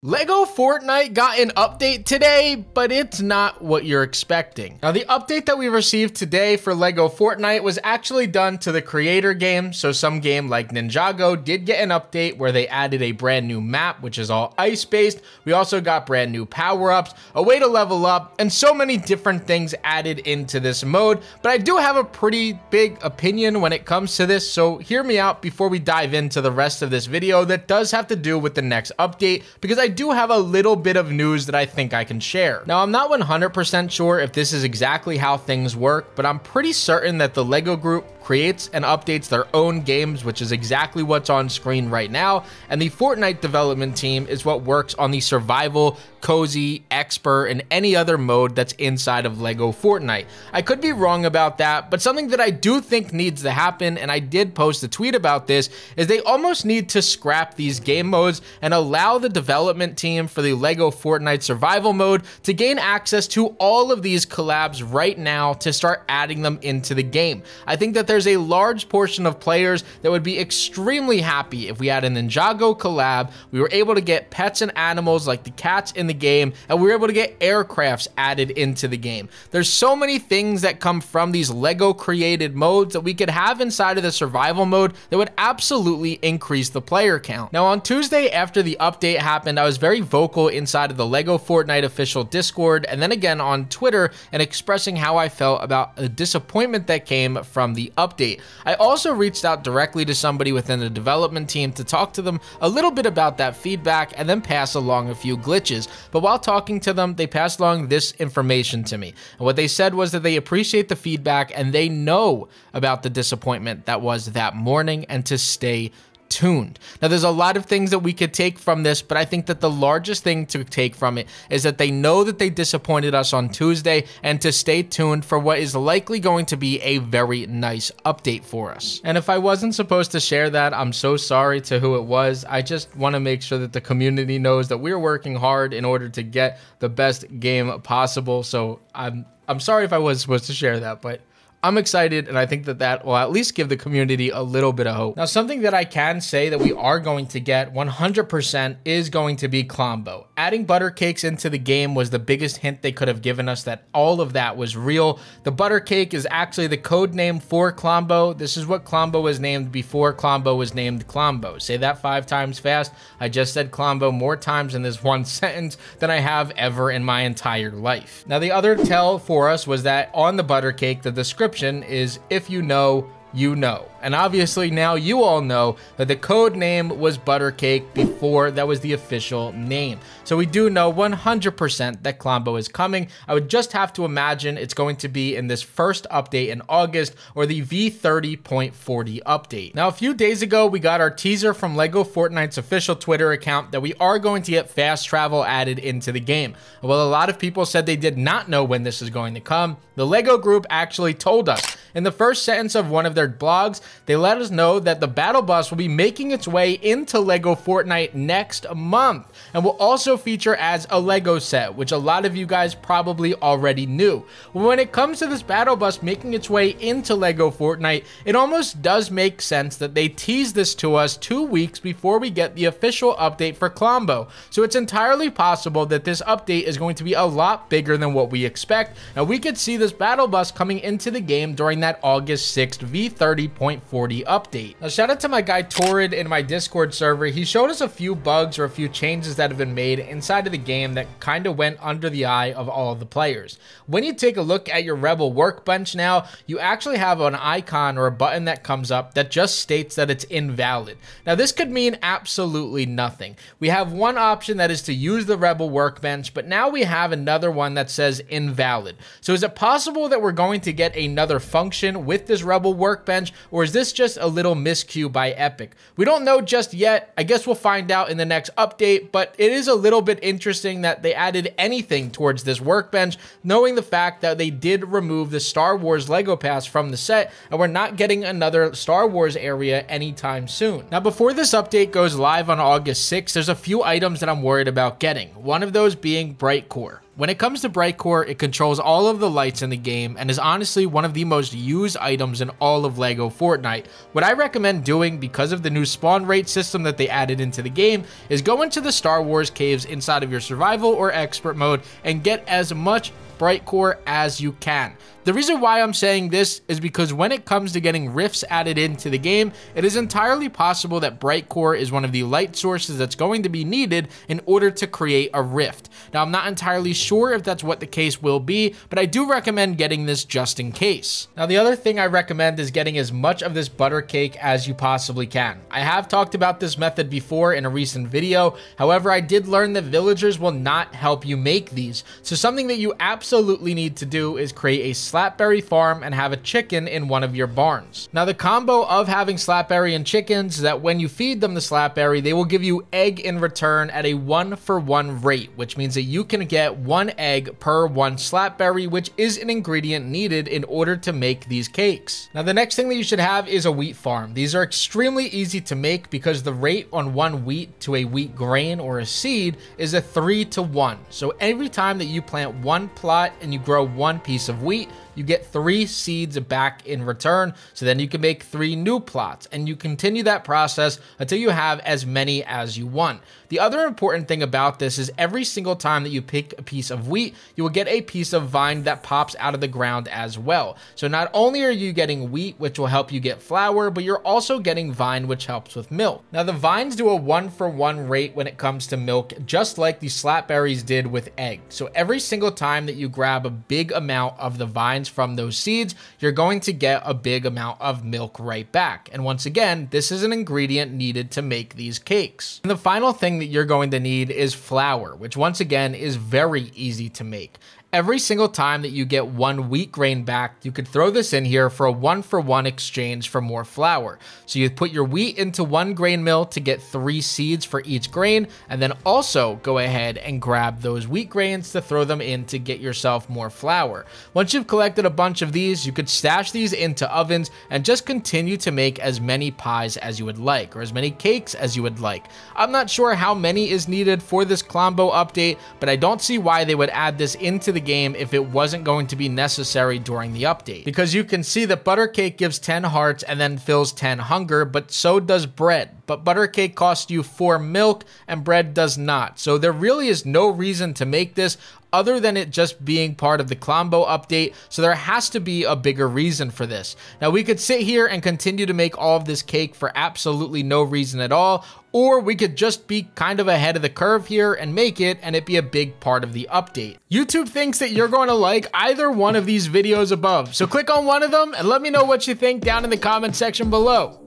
LEGO Fortnite got an update today, but it's not what you're expecting. Now, the update that we received today for LEGO Fortnite was actually done to the creator game. So some game like NINJAGO did get an update where they added a brand new map, which is all ice-based. We also got brand new power-ups, a way to level up, and so many different things added into this mode. But I do have a pretty big opinion when it comes to this, so hear me out before we dive into the rest of this video that does have to do with the next update, because I do have a little bit of news that I think I can share. Now, I'm not 100% sure if this is exactly how things work, but I'm pretty certain that the LEGO group creates and updates their own games, which is exactly what's on screen right now, and the Fortnite development team is what works on the survival, cozy, expert, and any other mode that's inside of LEGO Fortnite. I could be wrong about that, but something that I do think needs to happen, and I did post a tweet about this, is they almost need to scrap these game modes and allow the development team for the LEGO Fortnite survival mode to gain access to all of these collabs right now to start adding them into the game. I think that there's a large portion of players that would be extremely happy if we had a NINJAGO collab, we were able to get pets and animals like the cats in the game, and we were able to get aircrafts added into the game. There's so many things that come from these LEGO created modes that we could have inside of the survival mode that would absolutely increase the player count. Now, on Tuesday after the update happened, I was very vocal inside of the LEGO Fortnite official Discord, and then again on Twitter, and expressing how I felt about the disappointment that came from the update. I also reached out directly to somebody within the development team to talk to them a little bit about that feedback and then pass along a few glitches. But while talking to them, they passed along this information to me. And what they said was that they appreciate the feedback and they know about the disappointment that was that morning and to stay tuned. Now, there's a lot of things that we could take from this, but I think that the largest thing to take from it is that they know that they disappointed us on Tuesday and to stay tuned for what is likely going to be a very nice update for us. And if I wasn't supposed to share that, I'm so sorry to who it was. I just want to make sure that the community knows that we're working hard in order to get the best game possible. So I'm sorry if I was supposed to share that, but I'm excited, and I think that that will at least give the community a little bit of hope. Now, something that I can say that we are going to get 100% is going to be Klombo. Adding butter cakes into the game was the biggest hint they could have given us that all of that was real. The butter cake is actually the code name for Klombo. This is what Klombo was named before Klombo was named Klombo. Say that 5 times fast. I just said Klombo more times in this one sentence than I have ever in my entire life. Now, the other tell for us was that on the butter cake, the description is, if you know, you know. And obviously now you all know that the code name was Buttercake before that was the official name. So we do know 100% that Klombo is coming. I would just have to imagine it's going to be in this first update in August, or the V30.40 update. Now, a few days ago, we got our teaser from LEGO Fortnite's official Twitter account that we are going to get fast travel added into the game. Well, a lot of people said they did not know when this is going to come. The LEGO group actually told us. In the first sentence of one of their blogs, they let us know that the battle bus will be making its way into LEGO Fortnite next month and will also feature as a LEGO set, which a lot of you guys probably already knew. When it comes to this battle bus making its way into LEGO Fortnite, it almost does make sense that they tease this to us 2 weeks before we get the official update for Klombo. So it's entirely possible that this update is going to be a lot bigger than what we expect, and we could see this battle bus coming into the game during that August 6th V30.40 update. Now, shout out to my guy Torrid in my Discord server. He showed us a few bugs or a few changes that have been made inside of the game that kind of went under the eye of all of the players. When you take a look at your Rebel workbench now, you actually have an icon or a button that comes up that just states that it's invalid. Now, this could mean absolutely nothing. We have one option that is to use the Rebel workbench, but now we have another one that says invalid. So is it possible that we're going to get another function with this Rebel workbench, or is this just a little miscue by Epic? We don't know just yet. I guess we'll find out in the next update, but it is a little bit interesting that they added anything towards this workbench, knowing the fact that they did remove the Star Wars Lego Pass from the set, and we're not getting another Star Wars area anytime soon. Now, before this update goes live on August 6th, there's a few items that I'm worried about getting. One of those being Bright Core. When it comes to Bright Core, it controls all of the lights in the game and is honestly one of the most used items in all of LEGO Fortnite. What I recommend doing, because of the new spawn rate system that they added into the game, is go into the Star Wars caves inside of your survival or expert mode and get as much Bright Core as you can. The reason why I'm saying this is because when it comes to getting rifts added into the game, it is entirely possible that Bright Core is one of the light sources that's going to be needed in order to create a rift. Now, I'm not entirely sure if that's what the case will be, but I do recommend getting this just in case. Now, the other thing I recommend is getting as much of this butter cake as you possibly can. I have talked about this method before in a recent video. However, I did learn that villagers will not help you make these. So something that you absolutely need to do is create a slapberry farm and have a chicken in one of your barns. Now, the combo of having slapberry and chickens is that when you feed them the slapberry, they will give you egg in return at a 1-for-1 rate, which means that you can get 1 egg per 1 slapberry, which is an ingredient needed in order to make these cakes. Now, the next thing that you should have is a wheat farm. These are extremely easy to make because the rate on 1 wheat to a wheat grain or a seed is a 3-to-1. So every time that you plant 1 plot and you grow 1 piece of wheat, you get 3 seeds back in return. So then you can make 3 new plots, and you continue that process until you have as many as you want. The other important thing about this is every single time that you pick a piece of wheat, you will get a piece of vine that pops out of the ground as well. So not only are you getting wheat, which will help you get flour, but you're also getting vine, which helps with milk. Now, the vines do a 1-for-1 rate when it comes to milk, just like the slapberries did with egg. So every single time that you grab a big amount of the vines from those seeds, you're going to get a big amount of milk right back. And once again, this is an ingredient needed to make these cakes. And the final thing that you're going to need is flour, which once again is very easy to make. Every single time that you get 1 wheat grain back, you could throw this in here for a 1-for-1 exchange for more flour. So you put your wheat into 1 grain mill to get 3 seeds for each grain, and then also go ahead and grab those wheat grains to throw them in to get yourself more flour. Once you've collected a bunch of these, you could stash these into ovens and just continue to make as many pies as you would like, or as many cakes as you would like. I'm not sure how many is needed for this combo update, but I don't see why they would add this into the game if it wasn't going to be necessary during the update, because you can see that butter cake gives 10 hearts and then fills 10 hunger, but so does bread. But butter cake costs you 4 milk and bread does not. So there really is no reason to make this other than it just being part of the combo update. So there has to be a bigger reason for this. Now, we could sit here and continue to make all of this cake for absolutely no reason at all, or we could just be kind of ahead of the curve here and make it and it be a big part of the update. YouTube thinks that you're going to like either one of these videos above. So click on one of them and let me know what you think down in the comment section below.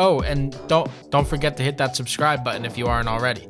Oh, and don't forget to hit that subscribe button if you aren't already.